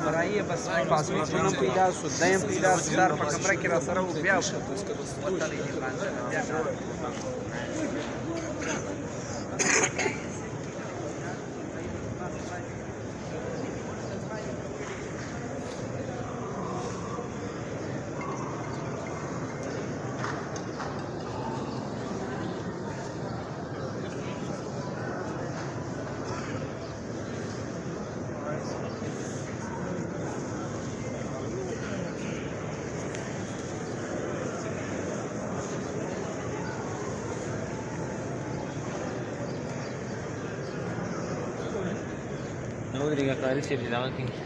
برایي بس پاسپورټونه پیدا شو دیم پیدا شو دار په کمره کې را سره و بیا وتلی دي بیا نو درېږه قاري صاحب دغه کې